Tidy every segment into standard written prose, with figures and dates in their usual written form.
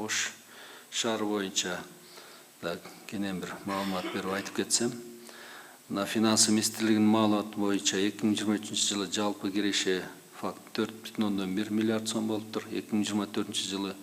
Ош шаары боюнча кенен бир маалымат берип айтып кетсем, мына финансы министрлигинин маалыматы боюнча 2023 жылы жалпы киреше факт 4,1 миллиард сом болуптур. 2024 жылы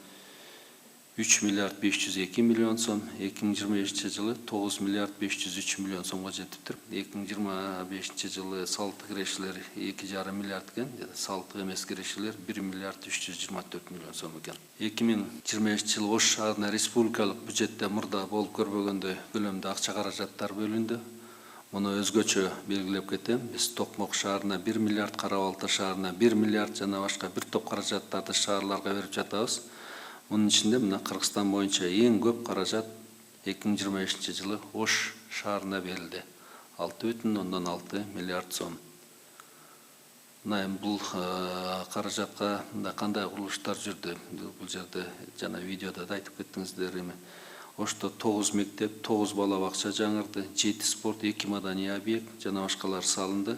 3 миллиард 502 миллион сом, 2025 жылы 9 миллиард 503 миллион сомго жетиптир. 2025 жылы салыктык кирешелер 2,5 миллиард экен, салыктык эмес кирешелер 1 миллиард 324 миллион сом экен. 2025 жылы Ош шаарына республикалык бюджетте мурда болуп көрбөгөндөй көлөмдө акча каражаттар бөлүндү. Муну өзгөчө белгилеп кетем. Биз Токмок шаарына 1 миллиард, Кара-Балта шаарына 1 миллиард жана башка бир топ каражаттарды шаарларга берип жатабыз. Мунун ичинде мына Кыргызстан боюнча эң көп каражат 2025 жылы Ош шаарына берилди. 6,6 миллиард сом. Мына эми бул каражатка кандай курулуштар жүрдү? Бул жерде жана видеода да айтып кеттиңиздер эми. Ошто 9 мектеп, 9 бала бакча жаңырды, 7 спорт, 2 маданий объект жана башкалар салынды.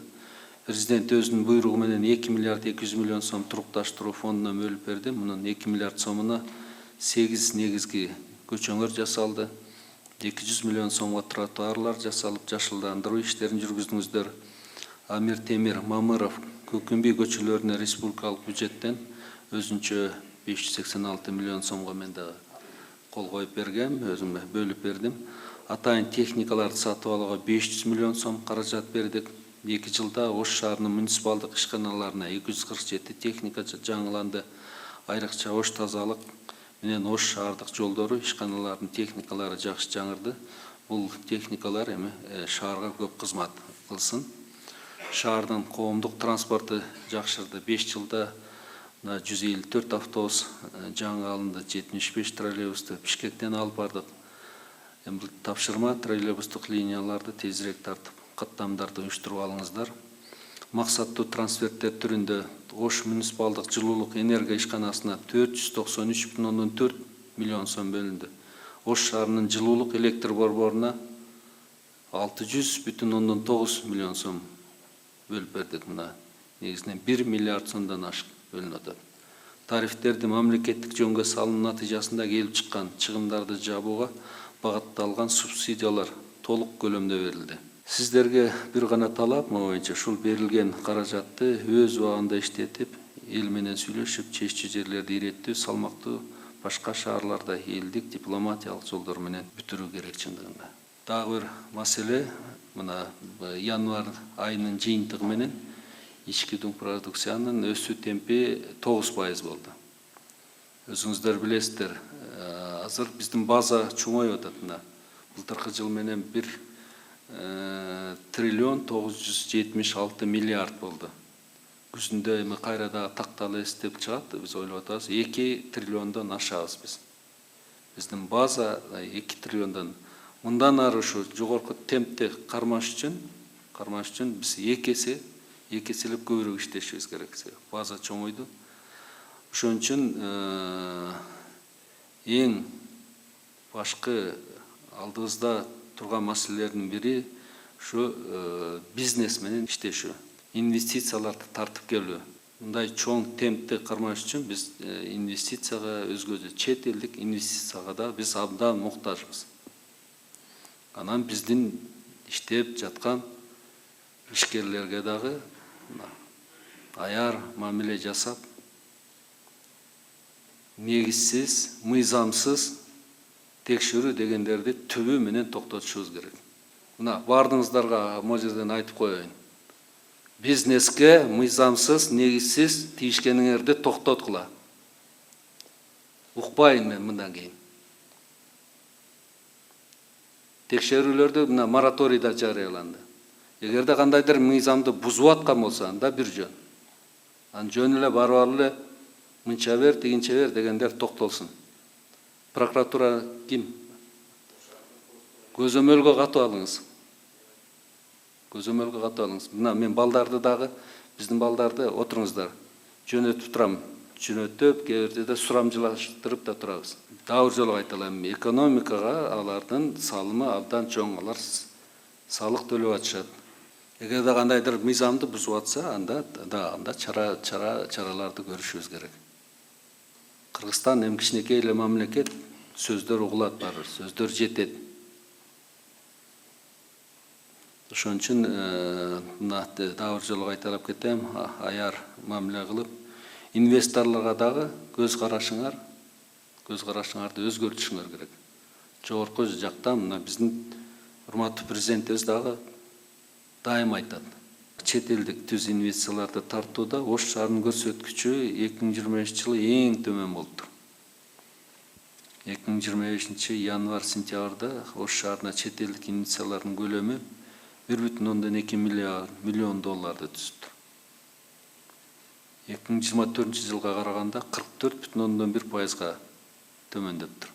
Президент өзүнүн буйругу менен 2 миллиард 200 миллион сом турукташтыруу фондуна бөлүп берди. Мунун 2 миллиард сомуна 8 негизги көчөңөр жасалды. 200 миллион сомго тротуарлар жасалып, жашылдандыруу иштерин жүргүздүңүздөр. Амир Темир, Мамыров, Көкүмбүй көчөлөрүнө республикалык бюджеттен өзүнчө 586 миллион сомго мен да кол коюп бергем, өзүм бөлүп бердим. Атайын техникаларды сатып алууга 500 миллион сом каражат бердик. 2 жылда Ош шаарынын муниципалдык ишканаларына 247 техника жаңыланды. Айрыкча Ош тазалык менен Ош шаардык жолдору ишканаларынын техникалары жакшы жаңырды. Бул техникалар эми шаарга көп кызмат кылсын. Шаардын коомдук транспорту жакшырды. 5 жылда 154 автобус жаңы алынды, 75 троллейбусту Бишкектен алып бардык. Эми бул тапшырма троллейбустук линияларды тезирээк тартып, каттамдарды уюштуруп алыңыздар. Максаттуу трансферттер түрүндө Ош муниципалдык жылуулук энергия ишканасына 493,4 миллион сом бөлүндү. Ош шаарынын жылуулук электр борборуна 600,9 миллион сом бөлүп бердик. Мына негизинен 1 миллиард сомдон ашык бөлүнүп атат. Тарифтерди мамлекеттик жөнгө салуу натыйжасында келип чыккан чыгымдарды жабууга багытталган субсидиялар толук көлөмдө берилди. Сиздерге бир гана талап боюнча ушул берилген каражатты өз убагында иштетип, эл менен сүйлөшүп, чечүү жерлерди иреттүү, салмактуу башка шаарларда элдик дипломатиялык жолдор менен бүтүрүү керек чындыгында. Дагы бир маселе, мына январь айынын жыйынтыгы менен ички дүң продукциянын өсүү темпи 9% болду. Өзүңүздөр билесиздер, азыр биздин база чоңоюп атат. Мына былтыркы жыл менен 1 триллион 976 миллиард болду. Күзүндө эми кайра да такталып эстеп чыгат, биз ойлоп атабыз 2 триллиондон ашабыз биз. Биздин база 2 триллиондон. Мындан ары ушу жогорку темпте кармаш үчүн биз экеселеп көбүрөөк иштешибиз керек. База чоңойду. Ошон үчүн эң башкы алдыбызда турган маселелердин бири ушу бизнес менен иштешүү, инвестицияларды тартып келүү. Мындай чоң темпти кармаш үчүн биз инвестицияга, өзгөчө чет элдик инвестицияга да биз абдан муктажбыз. Анан биздин иштеп жаткан ишкерлерге дагы аяр мамиле жасап, негизсиз, мыйзамсыз текшерүү дегендерди түбү менен токтотушубуз керек. Мына бардыңыздарга могу жерден айтып коеюн. Бизнеске мыйзамсыз, негизсиз тийишкениңерди токтоткула. Укпайын мен мындан кийин. Текшерүүлөрдү мына мораторийда жарыяланды. Эгерде кандайдыр мыйзамды бузуп аткан болсо, анда бир жөн. Анан жөн эле барып алып эле мынча бер, тигинче бер дегендер токтолсун. Прокуратура ким? Көзөмөлгө катып алыңыз. Көзөмөлгө катып алыңыз. Мына мен балдарды дагы, биздин балдарды отуруңуздар. Жөнөтүп турам. Жөнөтүп, кээ бирде сурамжылаштырып да турабыз. Дагы бир жолу кайталайм. Экономикага алардын салымы абдан чоң. Алар салык төлөп атышат. Эгерде кандайдыр мыйзамды бузуп атса, анда чараларды көрүшүбүз керек. Кыргызстан эми кичинекей эле мамлекет, сөздөр угулат бар, сөздөр жетет. Ошон үчүн мына дагы бир жолу кайталап кетем, аяр мамиле кылып, инвесторлорго дагы көз карашыңарды өзгөртүшүңөр керек. Жогорку жактан мына биздин урматтуу президентибиз дагы дайым айтат. Чет элдик түз инвестицияларды тартууда Ош шаарынын көрсөткүчү 2025-жылы эң төмөн болуптур. 2025 январь-сентябрда Ош шаарына чет элдик инвестициялардын көлөмү 1,2 миллион долларды түзүптүр. 2024 жылга караганда 44,1%га төмөндөптүр.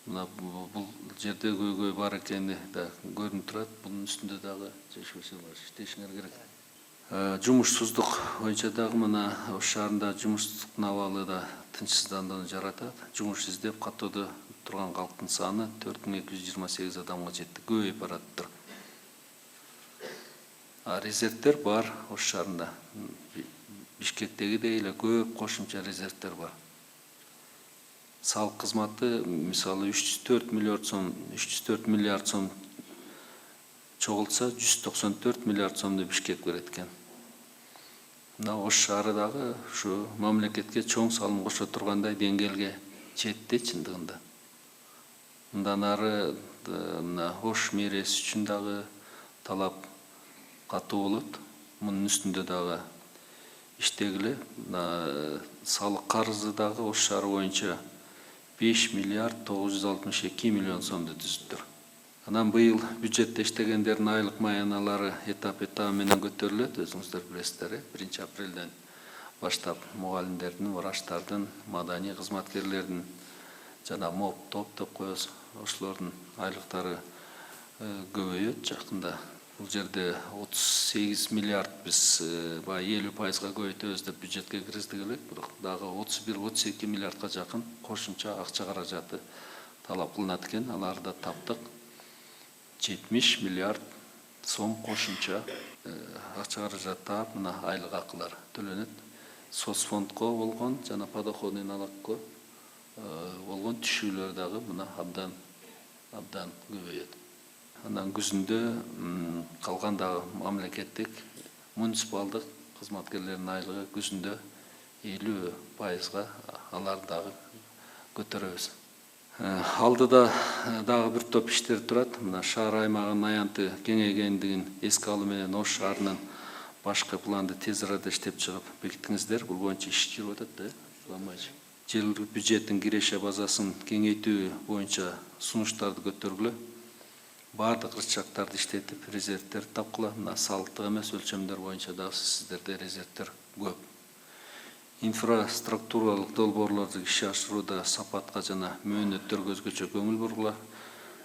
Мына бул жерде көйгөй бар экени да көрүнүп турат. Бунун үстүндө дагы иштешиңер керек. Жумушсуздук боюнча дагы мына Ош шаарында жумушсуздуктун абалы да тынчсыздандууну жаратат. Жумуш издеп каттоодо турган калктын саны 4228 адамга жетти. Көбөйүп бараттыр. Резервдер бар Ош шаарында. Бишкектегидей эле көп кошумча резервдер бар. Салык кызматы мисалы 304 миллиард сом чогултса 194 миллиард сомду Бишкек берет экен. Мына Ош шаары дагы ушу мамлекетке чоң салым кошо тургандай деңгээлге жетти чындыгында. Мындан ары мына Ош мэриясы үчүн дагы талап катуу болот. Мунун үстүндө дагы иштегиле. Салык карызы дагы Ош шаары боюнча 5 миллиард 962 миллион сомду түзүптүр. Анан быйыл бюджетте иштегендердин айлык маяналары этап менен көтөрүлөт, өзүңүздөр билесиздер. 1 апрелден баштап мугалимдердин, врачтардын, маданий кызматкерлердин жана МОП топ деп коебуз, ошолордун айлыктары көбөйөт жакында. Бул жерде 38 миллиард биз баягы 50%га көбөйтөбүз деп бюджетке киргиздик элек, бирок дагы 31-32 миллиардга жакын кошумча акча каражаты талап кылынат экен. Аларды да таптык. 70 миллиард сом кошумча акча каражат таап, мына айлык акылар төлөнөт. Соцфондко болгон жана подоходный налогко болгон түшүүлөр дагы мына абдан көбөйөт. Андан күзүндө калган дагы мамлекеттик муниципалдык кызматкерлердин айлыгы күзүндө 50%га аларды дагы көтөрөбүз. Алдыда дагы бир топ иштер турат. Мына шаар аймагынын аянты кеңейгендигин эске алуу менен Ош шаарынын башкы планды тез арада иштеп чыгып бекиттиңиздер. Бул боюнча иш жүрүп атат да, Ламайчы. Жылдык бюджеттин киреше базасын кеңейтүү боюнча сунуштарды көтөргүлө. Бардык ырчактарды иштетип, резервдерди тапкыла. Мына салыктык эмес өлчөмдөр боюнча дагы сиздерде резервдер көп. Инфраструктуралык долбоорлорду ишке ашырууда сапатка жана мөөнөттөргө өзгөчө көңүл бургула.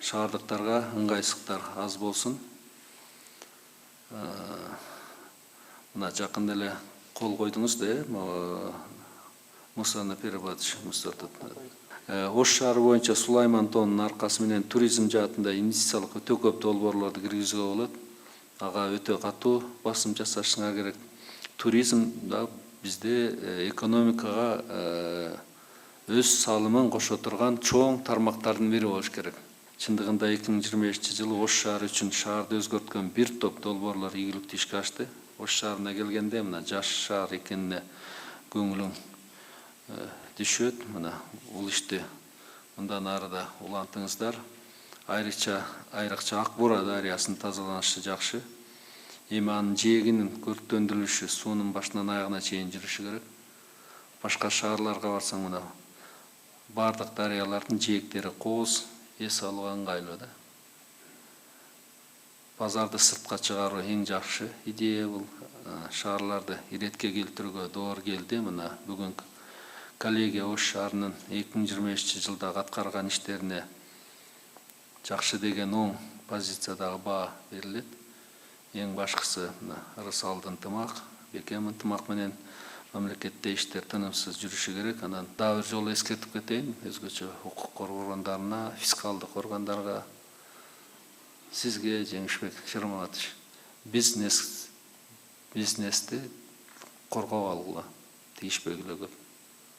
Шаардыктарга ыңгайсыздыктар аз болсун. Мына жакында эле кол койдуңуз да, Муса Наперебатович Мустатов. Ош шаары боюнча Сулайман тоонун аркасы менен туризм жаатында инвестициялык өтө көп долбоорлорду киргизүүгө болот. Ага өтө катуу басым жасашыңар керек. Туризм да бизде экономикага өз салымын кошо турган чоң тармактардын бири болуш керек. Чындыгында 2025-жылы Ош шаары үчүн шаарды өзгөрткөн бир топ долбоорлор ийгиликтүү ишке ашты. Ош шаарына келгенде мына жаш шаар экенине көңүлүң түшөт. Мына бул ишти мындан ары да улантыңыздар. Айрыкча Ак Бура дарыясынын тазаланышы жакшы. Эми анын жээгинин көрктөндүрүлүшү суунун башынан аягына чейин жүрүшү керек. Башка шаарларга барсаң мына бардык дарыялардын жээктери кооз, эс алууга ыңгайлуу да. Базарды сыртка чыгаруу эң жакшы идея бул. Шаарларды иретке келтирүүгө доор келди. Мына бүгүн коллегия Ош шаарынын 2025-жылдагы аткарган иштерине жакшы деген оң позициядагы баа берилет. Эң башкысы ырысалды ынтымак, бекем ынтымак менен мамлекетте иштер тынымсыз жүрүшү керек. Анан дагы бир жолу эскертип кетейин, өзгөчө укук коргоо органдарына, фискалдык органдарга, сизге Жеңишбек Шырматович, бизнести коргоо алгыла тийиш белгилөө көп.